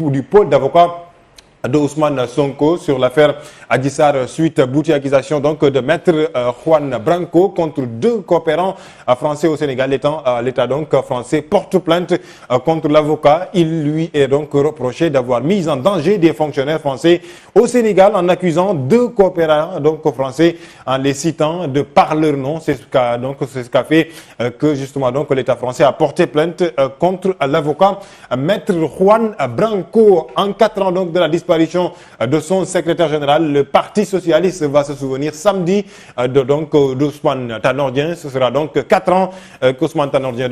du pôle d'avocats de Ousmane Sonko sur l'affaire Adji Sarr suite boutée accusation donc de maître Juan Branco contre 2 coopérants français au Sénégal. L'État donc français porte plainte contre l'avocat. Il lui est donc reproché d'avoir mis en danger des fonctionnaires français au Sénégal en accusant 2 coopérants donc français en les citant de par leur nom. C'est ce qu'a fait que justement donc l'État français a porté plainte contre l'avocat maître Juan Branco. En 4 ans donc de la disparition de son secrétaire général, le Parti socialiste va se souvenir samedi d'Ousmane Tanor Dieng. Ce sera donc 4 ans qu'Ousmane Tanor Dieng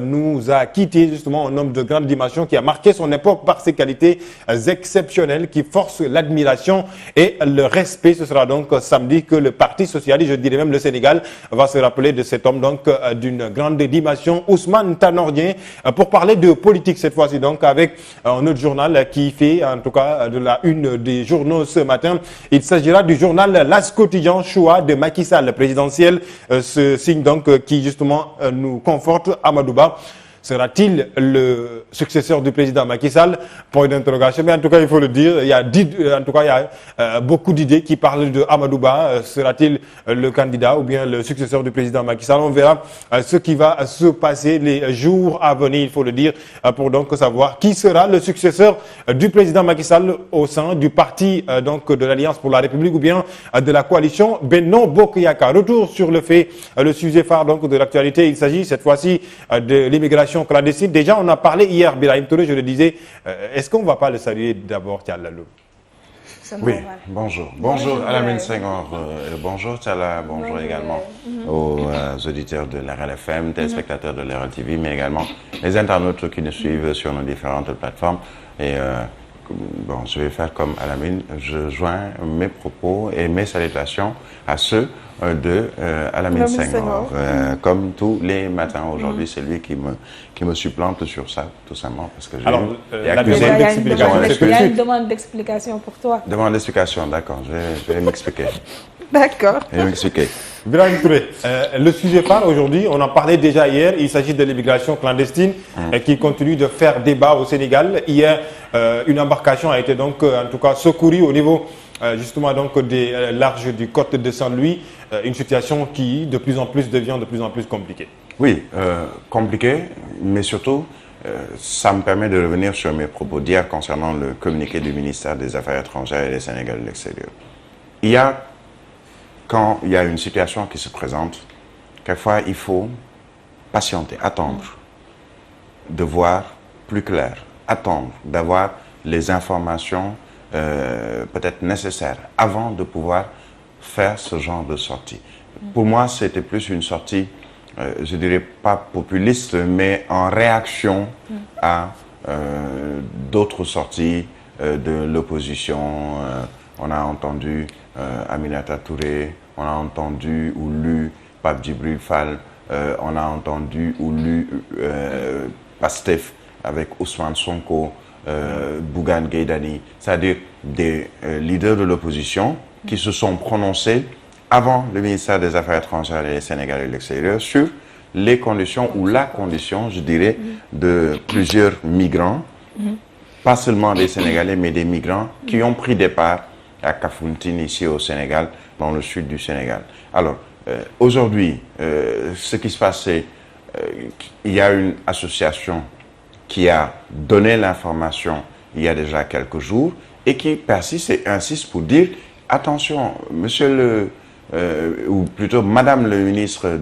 nous a quitté, justement un homme de grande dimension qui a marqué son époque par ses qualités exceptionnelles qui forcent l'admiration et le respect. Ce sera donc samedi que le Parti socialiste, je dirais même le Sénégal, va se rappeler de cet homme donc d'une grande dimension, Ousmane Tanor Dieng, pour parler de politique cette fois-ci donc avec un autre journal qui fait en tout cas de la une des journaux ce matin. Il s'agira du journal L'As Quotidien, choix de Macky Sall présidentiel, ce signe donc qui justement nous conforte. Amadou Ba sera-t-il le successeur du président Macky Sall? Point d'interrogation. Mais en tout cas, il faut le dire, il y a beaucoup d'idées qui parlent de Amadou Ba. Sera-t-il le candidat ou bien le successeur du président Macky Sall? On verra ce qui va se passer les jours à venir, il faut le dire, pour donc savoir qui sera le successeur du président Macky Sall au sein du parti donc de l'Alliance pour la République ou bien de la coalition Benno Bokk Yakaar. Retour sur le fait, le sujet phare donc de l'actualité. Il s'agit cette fois-ci de l'immigration clandestine. Déjà, on a parlé hier, Birahim Touré, je le disais. Est-ce qu'on ne va pas le saluer d'abord, Thialalou? Oui, bonjour. Bonjour Alamine Senghor, bonjour Tchala, bonjour également aux auditeurs de la RLFM, téléspectateurs de la TV, mais également les internautes qui nous suivent sur nos différentes plateformes. Et bon, je vais faire comme Alamine, je joins mes propos et mes salutations à ceux de Alamine Senghor. Comme tous les matins aujourd'hui, c'est lui qui me supplante sur ça, tout simplement, parce que il y a une demande d'explication pour toi. Demande d'explication, d'accord, je vais m'expliquer. D'accord. Je vais m'expliquer. Birahim Touré, le sujet phare aujourd'hui, on en parlait déjà hier, il s'agit de l'immigration clandestine qui continue de faire débat au Sénégal. Hier, une embarcation a été donc en tout cas secourue au niveau justement donc des larges du côte de Saint-Louis, une situation qui de plus en plus devient de plus en plus compliquée. Oui, compliquée, mais surtout ça me permet de revenir sur mes propos d'hier concernant le communiqué du ministère des Affaires étrangères et des Sénégalais de l'extérieur. Quand il y a une situation qui se présente, quelquefois il faut patienter, attendre de voir plus clair, attendre d'avoir les informations peut-être nécessaires avant de pouvoir faire ce genre de sortie. Pour moi, c'était plus une sortie, je dirais pas populiste, mais en réaction à d'autres sorties de l'opposition. On a entendu Aminata Touré, on a entendu ou lu Pape Djibril Fall, on a entendu ou lu Pastef avec Ousmane Sonko, Bougane Gueye Dany, c'est-à-dire des leaders de l'opposition qui se sont prononcés avant le ministère des Affaires étrangères et des Sénégalais de l'extérieur sur les conditions ou la condition, je dirais, de plusieurs migrants, pas seulement des Sénégalais, mais des migrants qui ont pris départ à Kafountine, ici au Sénégal, dans le sud du Sénégal. Alors, aujourd'hui, ce qui se passe, c'est qu'il y a une association qui a donné l'information il y a déjà quelques jours et qui persiste et insiste pour dire attention, monsieur ou plutôt madame le ministre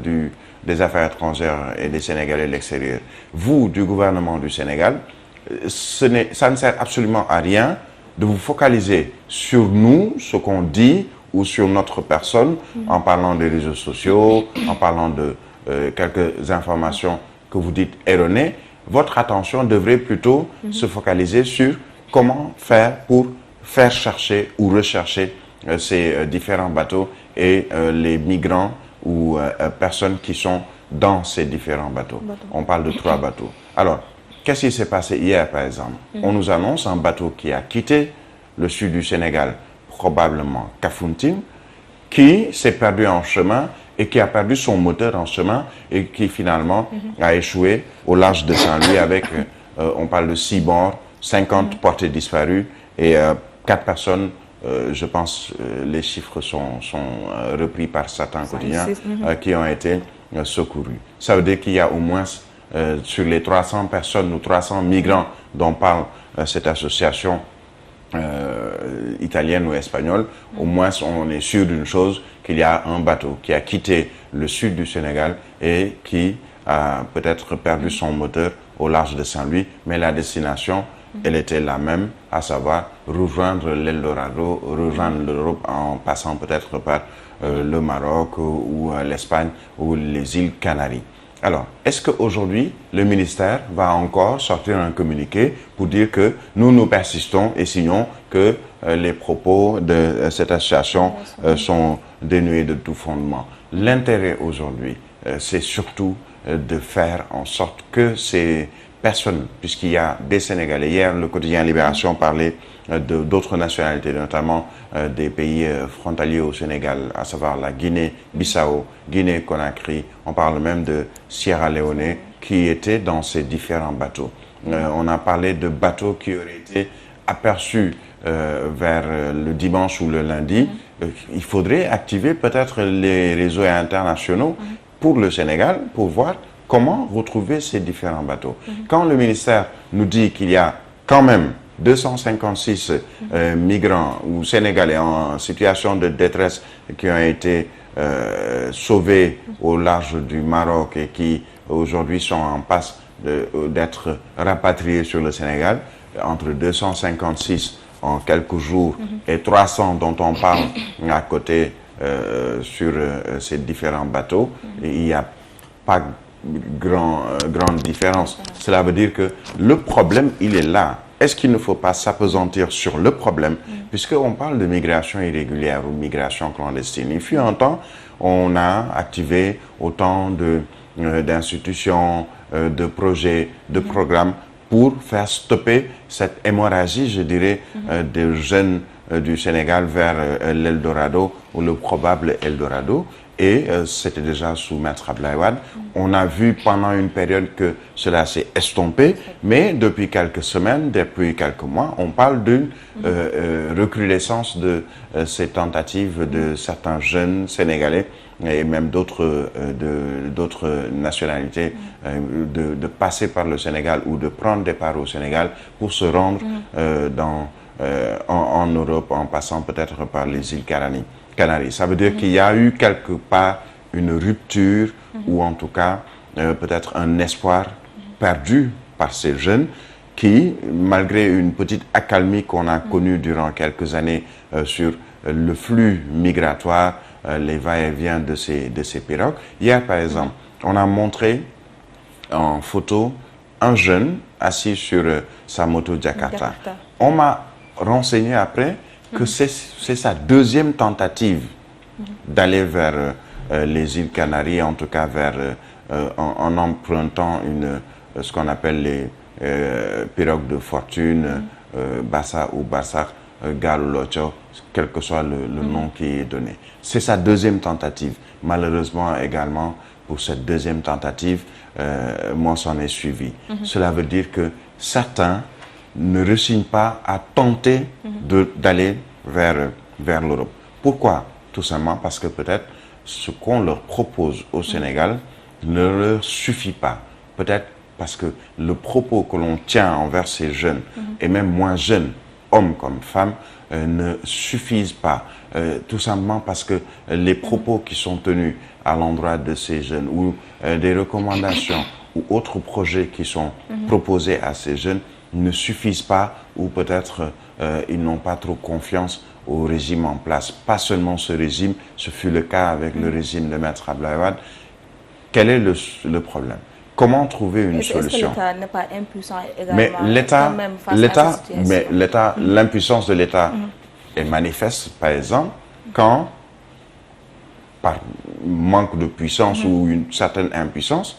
des Affaires étrangères et des Sénégalais de l'extérieur, vous du gouvernement du Sénégal, ça ne sert absolument à rien de vous focaliser sur nous, ce qu'on dit, ou sur notre personne, en parlant des réseaux sociaux, en parlant de quelques informations que vous dites erronées. Votre attention devrait plutôt se focaliser sur comment faire pour faire chercher ou rechercher ces différents bateaux et les migrants ou personnes qui sont dans ces différents bateaux. On parle de 3 bateaux. Alors, qu'est-ce qui s'est passé hier, par exemple? On nous annonce un bateau qui a quitté le sud du Sénégal, probablement Kafountine, qui s'est perdu en chemin et qui a perdu son moteur en chemin et qui finalement a échoué au large de Saint-Louis avec, on parle de 6 morts 50 portés disparus et 4 personnes, je pense, les chiffres sont repris par certains quotidiens, qui ont été secourus. Ça veut dire qu'il y a au moins, sur les 300 personnes ou 300 migrants dont parle cette association italienne ou espagnole, au moins on est sûr d'une chose, qu'il y a un bateau qui a quitté le sud du Sénégal et qui a peut-être perdu son moteur au large de Saint-Louis, mais la destination, elle était la même, à savoir rejoindre l'Eldorado, rejoindre l'Europe en passant peut-être par le Maroc ou l'Espagne ou les îles Canaries. Alors, est-ce qu'aujourd'hui, le ministère va encore sortir un communiqué pour dire que nous persistons et signons que les propos de cette association sont dénués de tout fondement? L'intérêt aujourd'hui, c'est surtout de faire en sorte que ces personnes, puisqu'il y a des Sénégalais, hier le quotidien Libération parlait d'autres nationalités, notamment des pays frontaliers au Sénégal, à savoir la Guinée-Bissau, Guinée-Conakry, on parle même de Sierra Leone, qui étaient dans ces différents bateaux. On a parlé de bateaux qui auraient été aperçus vers le dimanche ou le lundi. Il faudrait activer peut-être les réseaux internationaux pour le Sénégal, pour voir comment retrouver ces différents bateaux. Quand le ministère nous dit qu'il y a quand même 256 migrants ou Sénégalais en situation de détresse qui ont été sauvés au large du Maroc et qui aujourd'hui sont en passe d'être rapatriés sur le Sénégal, entre 256 en quelques jours et 300 dont on parle à côté sur ces différents bateaux, il n'y a pas grande différence. Cela veut dire que le problème, il est là. Est-ce qu'il ne faut pas s'appesantir sur le problème, puisqu'on parle de migration irrégulière ou migration clandestine? Il fut un temps, on a activé autant d'institutions, de projets, de programmes pour faire stopper cette hémorragie, je dirais, des jeunes du Sénégal vers l'Eldorado ou le probable Eldorado. Et c'était déjà sous Maître Abdoulaye Wade. On a vu pendant une période que cela s'est estompé, mais depuis quelques semaines, depuis quelques mois, on parle d'une recrudescence de ces tentatives de certains jeunes Sénégalais et même d'autres nationalités de passer par le Sénégal ou de prendre des parts au Sénégal pour se rendre en Europe en passant peut-être par les îles Canaries. Ça veut dire qu'il y a eu quelque part une rupture ou en tout cas peut-être un espoir perdu par ces jeunes qui, malgré une petite accalmie qu'on a connue durant quelques années sur le flux migratoire, les va-et-vient de ces pirogues. Hier, par exemple, on a montré en photo un jeune assis sur sa moto Jakarta. On m'a renseigné après que c'est sa deuxième tentative d'aller vers les îles Canaries, en tout cas en empruntant ce qu'on appelle les pirogues de fortune, Bassa ou Barsak, Galulocho, quel que soit le nom qui est donné. C'est sa deuxième tentative. Malheureusement également, pour cette deuxième tentative, moi s'en est suivi. Cela veut dire que certains ne rechignent pas à tenter d'aller vers l'Europe. Pourquoi? Tout simplement parce que peut-être ce qu'on leur propose au Sénégal ne leur suffit pas. Peut-être parce que le propos que l'on tient envers ces jeunes, et même moins jeunes, hommes comme femmes, ne suffisent pas. Tout simplement parce que les propos qui sont tenus à l'endroit de ces jeunes ou des recommandations ou autres projets qui sont proposés à ces jeunes ne suffisent pas ou peut-être ils n'ont pas trop confiance au régime en place. Pas seulement ce régime, ce fut le cas avec le régime de Maître Abdoulaye Wade. Quel est le problème? Comment trouver une solution? Est-ce que l'État n'est pas impuissant également? Mais l'impuissance de l'État est manifeste, par exemple, quand, par manque de puissance ou une certaine impuissance,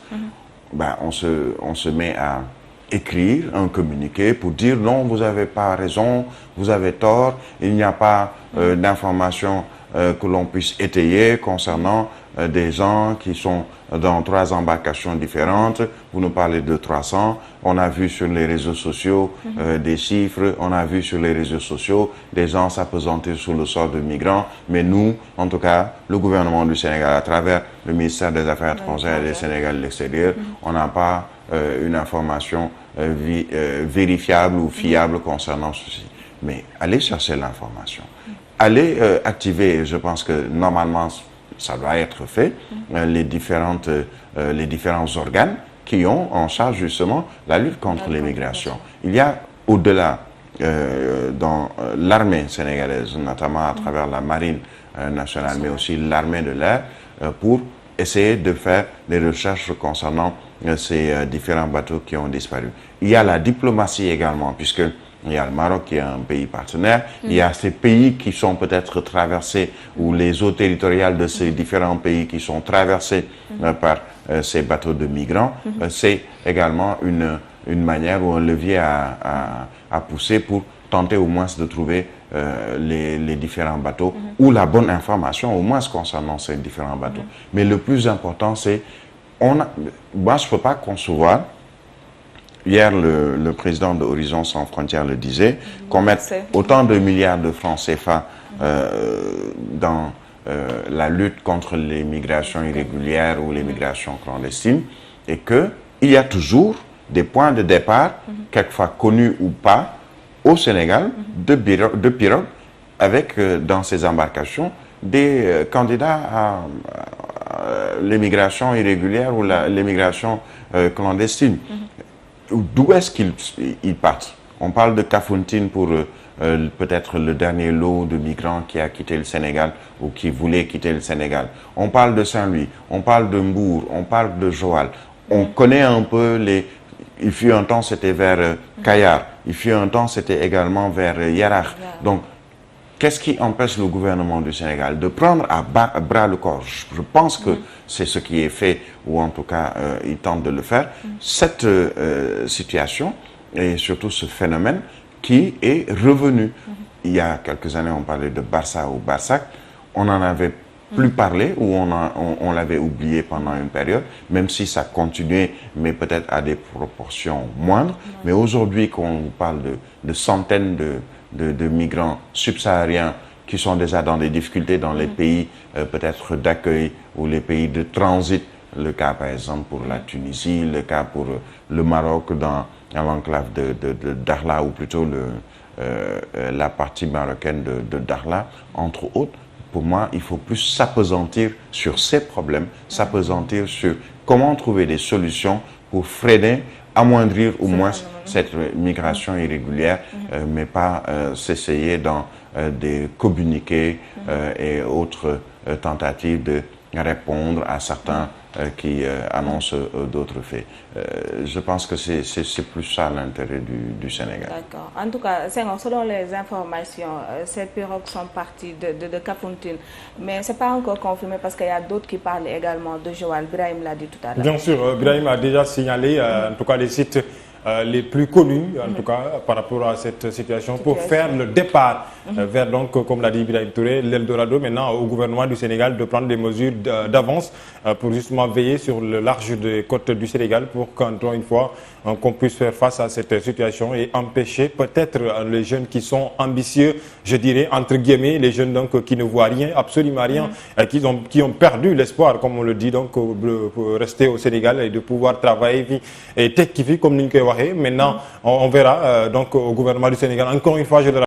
ben, on se met à écrire un communiqué pour dire non, vous n'avez pas raison, vous avez tort, il n'y a pas d'informations que l'on puisse étayer concernant des gens qui sont dans 3 embarcations différentes. Vous nous parlez de 300. On a vu sur les réseaux sociaux des chiffres. On a vu sur les réseaux sociaux des gens s'appesantir sur le sort de migrants. Mais nous, en tout cas, le gouvernement du Sénégal, à travers le ministère des Affaires étrangères et des Sénégal de l'extérieur, on n'a pas une information vérifiable ou fiable concernant ceci. Mais allez chercher l'information. Allez activer, je pense que normalement, ça doit être fait, les différents organes qui ont en charge justement la lutte contre l'immigration. Il y a au-delà dans l'armée sénégalaise, notamment à travers la marine nationale, mais aussi l'armée de l'air, pour essayer de faire des recherches concernant ces différents bateaux qui ont disparu. Il y a la diplomatie également, puisque il y a le Maroc qui est un pays partenaire, il y a ces pays qui sont peut-être traversés, ou les eaux territoriales de ces différents pays qui sont traversés par ces bateaux de migrants. C'est également une manière ou un levier à pousser pour tenter au moins de trouver les différents bateaux ou la bonne information au moins concernant ces différents bateaux. Mais le plus important, c'est, moi je ne peux pas concevoir. Hier, le président de Horizon Sans Frontières le disait, qu'on mette autant de milliards de francs CFA dans la lutte contre l'immigration irrégulière ou l'immigration clandestine, et qu'il y a toujours des points de départ, quelquefois connus ou pas, au Sénégal, de pirogues, avec dans ces embarcations des candidats à l'immigration irrégulière ou l'immigration clandestine. D'où est-ce qu'ils partent? On parle de Kafountine pour peut-être le dernier lot de migrants qui a quitté le Sénégal ou qui voulait quitter le Sénégal. On parle de Saint-Louis, on parle de Mbour, on parle de Joal. On connaît un peu les... Il fut un temps, c'était vers Kayar. Il fut un temps, c'était également vers Yarakh. Donc, qu'est-ce qui empêche le gouvernement du Sénégal de prendre à bras le corps? Je pense que c'est ce qui est fait, ou en tout cas, il tente de le faire. Cette situation, et surtout ce phénomène, qui est revenu. Il y a quelques années, on parlait de Barça ou Barsac. On n'en avait plus parlé, ou on l'avait oublié pendant une période, même si ça continuait, mais peut-être à des proportions moindres. Mais aujourd'hui, quand on parle de centaines de migrants subsahariens qui sont déjà dans des difficultés dans les pays peut-être d'accueil ou les pays de transit, le cas par exemple pour la Tunisie, le cas pour le Maroc dans l'enclave de Dakhla, ou plutôt la partie marocaine de Dakhla, entre autres. Pour moi, il faut plus s'appesantir sur ces problèmes, s'appesantir sur comment trouver des solutions pour freiner, amoindrir au moins cette migration irrégulière, mais pas s'essayer dans des communiqués et autres tentatives de répondre à certains qui annoncent d'autres faits. Je pense que c'est plus ça l'intérêt du Sénégal. D'accord. En tout cas, selon les informations, ces pirogues sont parties de Kafountine, mais ce n'est pas encore confirmé parce qu'il y a d'autres qui parlent également de Joal. Brahim l'a dit tout à l'heure. Bien sûr, Brahim a déjà signalé, en tout cas, les sites les plus connus, en tout cas, par rapport à cette situation, pour faire le départ vers, donc, comme l'a dit Ibrahim Touré, l'Eldorado, maintenant au gouvernement du Sénégal de prendre des mesures d'avance pour justement veiller sur le large des côtes du Sénégal pour qu'encore une fois, qu'on puisse faire face à cette situation et empêcher peut-être les jeunes qui sont ambitieux, je dirais, entre guillemets, les jeunes donc qui ne voient rien, absolument rien, qui ont perdu l'espoir, comme on le dit, donc, pour rester au Sénégal et de pouvoir travailler et tech qui vit comme nous. Maintenant, on verra donc au gouvernement du Sénégal. Encore une fois, je le